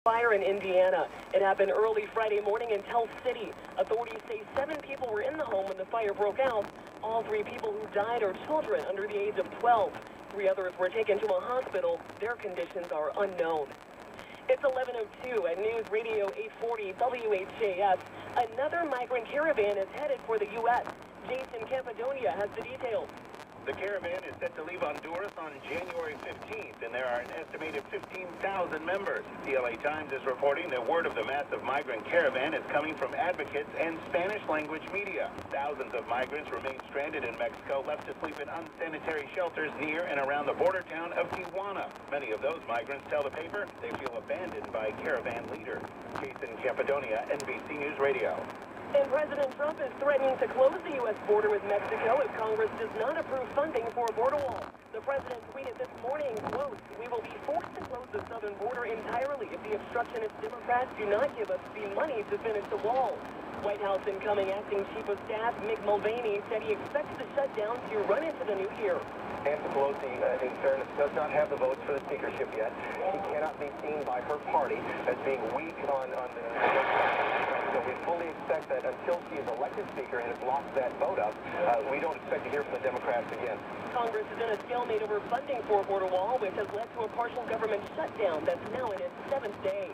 Fire in Indiana. It happened early Friday morning in Tell City. Authorities say 7 people were in the home when the fire broke out. All 3 people who died are children under the age of 12. 3 others were taken to a hospital. Their conditions are unknown. It's 11:02 at News Radio 840 WHJS. Another migrant caravan is headed for the U.S. Jason Campidonia has the details. The caravan is set to leave Honduras on January 15th, and there are an estimated 15,000 members. The LA Times is reporting that word of the massive migrant caravan is coming from advocates and Spanish-language media. Thousands of migrants remain stranded in Mexico, left to sleep in unsanitary shelters near and around the border town of Tijuana. Many of those migrants tell the paper they feel abandoned by caravan leaders. Jason Campidonia, NBC News Radio. And President Trump is threatening to close the U.S. border with Mexico if Congress does not approve funding for a border wall. The president tweeted this morning, quote, "We will be forced to close the southern border entirely if the obstructionist Democrats do not give us the money to finish the wall." White House incoming acting chief of staff Mick Mulvaney said he expects the shutdown to run into the new year. Nancy Pelosi, in fairness, does not have the votes for the speakership yet. She cannot be seen by her party as being weak on the so we fully expect that until she is elected speaker and has locked that vote up, we don't expect to hear from the Democrats again. Congress is in a stalemate over funding for a border wall, which has led to a partial government shutdown that's now in its 7th day.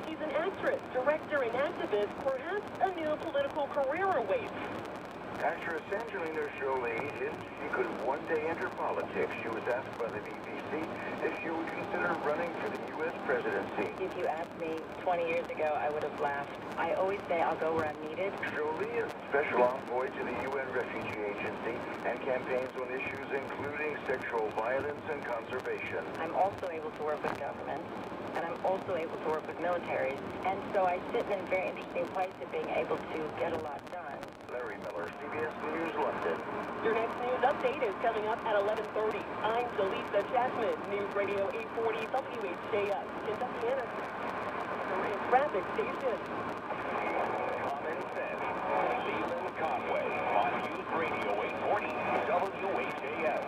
She's an actress, director, and activist. Perhaps a new political career awaits. Actress Angelina Jolie hint she could one day enter politics. She was asked by the BBC if she would consider running for the U.S. presidency. If you asked me 20 years ago, I would have laughed. I always say I'll go where I'm needed. Jolie is special envoy to the UN Refugee Agency and campaigns on issues including sexual violence and conservation. I'm also able to work with government, and I'm also able to work with militaries. And so I sit in a very interesting place of being able to get a lot done. Larry Miller, CBS News, London. Your next news update is coming up at 11:30. I'm Delisa Chapman, News Radio 840 WHJS, Kentuckiana. Traffic station. Common Sense. Stephen Conway on News Radio 840 WHJS.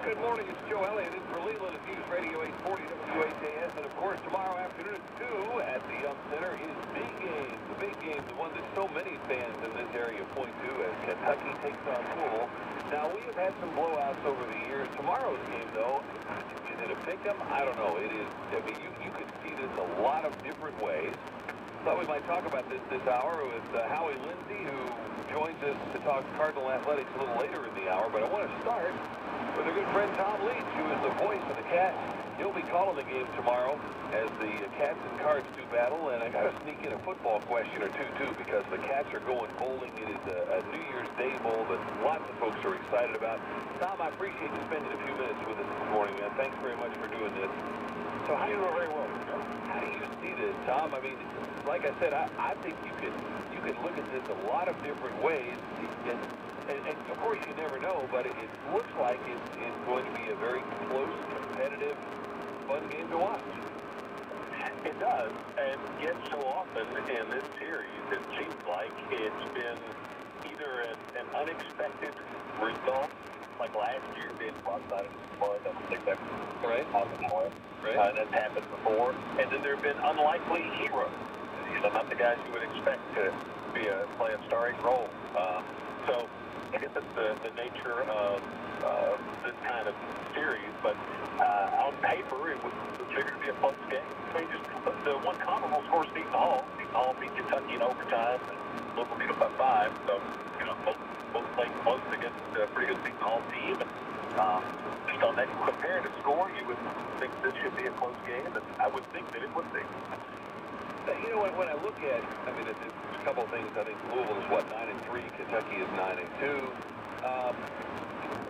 Good morning, it's Joe Elliott in for Leland at News Radio 840 WHJS. And of course, tomorrow afternoon at 2 at the Yum Center is Big Game. The Big Game, the one that so many fans in this area point to as Kentucky takes on Louisville. Now, we have had some blowouts over the years. Tomorrow's game, though, is it a pick-em? I don't know. It is. I mean, you could see this a lot of different ways. Thought we might talk about this hour with Howie Lindsay, who joins us to talk Cardinal Athletics a little later in the hour. But I want to start with our good friend Tom Leach, who is the voice of the Cats. He'll be calling the game tomorrow as the Cats and Cards do battle. And I got to sneak in a football question or two, too, because the Cats are going bowling. It is a New Year's Day bowl that lots of folks are excited about. Tom, I appreciate you spending a few minutes with us this morning, man. Thanks very much for doing this. So how do you very well? How do you see this, Tom? I mean, like I said, I think you could look at this a lot of different ways. And of course, you never know, but it looks like it's going to be a very close, competitive, fun game to watch. It does, and yet so often in this series, it seems like it's been either an unexpected result, like last year being lopsided as far as I don't think that's Right. possible. Right. That's happened before, and then there have been unlikely heroes. You know, not the guys you would expect to play a starring role. So I guess that's the nature of this kind of series, but on paper, it would figure to be a close game. I mean, just the one comparable score, Seton Hall. Seton Hall beat Kentucky in overtime, and Louisville beat them by 5. So, you know, both playing close against a pretty good Seton Hall team. And just on that comparative score, you would think this should be a close game, and I would think that it would be. You know, when I look at, I mean, there's a couple of things. I think Louisville is, 9-3. Kentucky is 9-2.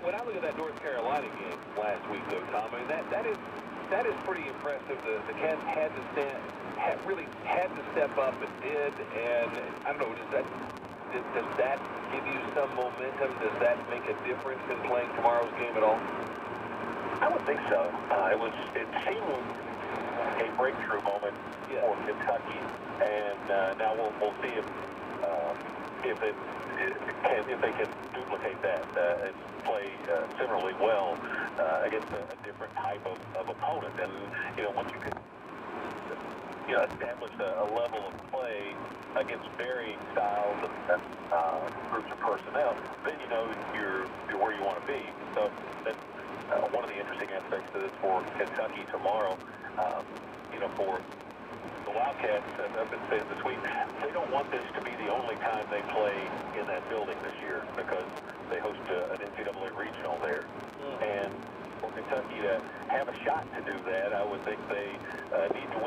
When I look at that North Carolina game last week, though, Tom, I mean, that is pretty impressive. The Cats really had to step up and did. And I don't know, does that give you some momentum? Does that make a difference in playing tomorrow's game at all? I would think so. It seemed a breakthrough moment for Kentucky, and now we'll see if they can duplicate that and play similarly well against a different type of opponent. And once you can establish a level of play against varying styles and groups of personnel, then you're where you want to be. So that's one of the interesting aspects to this for Kentucky tomorrow. For the Wildcats, I've been saying this week, they don't want this to be the only time they play in that building this year because they host an NCAA regional there. And for Kentucky to have a shot to do that, I would think they need to win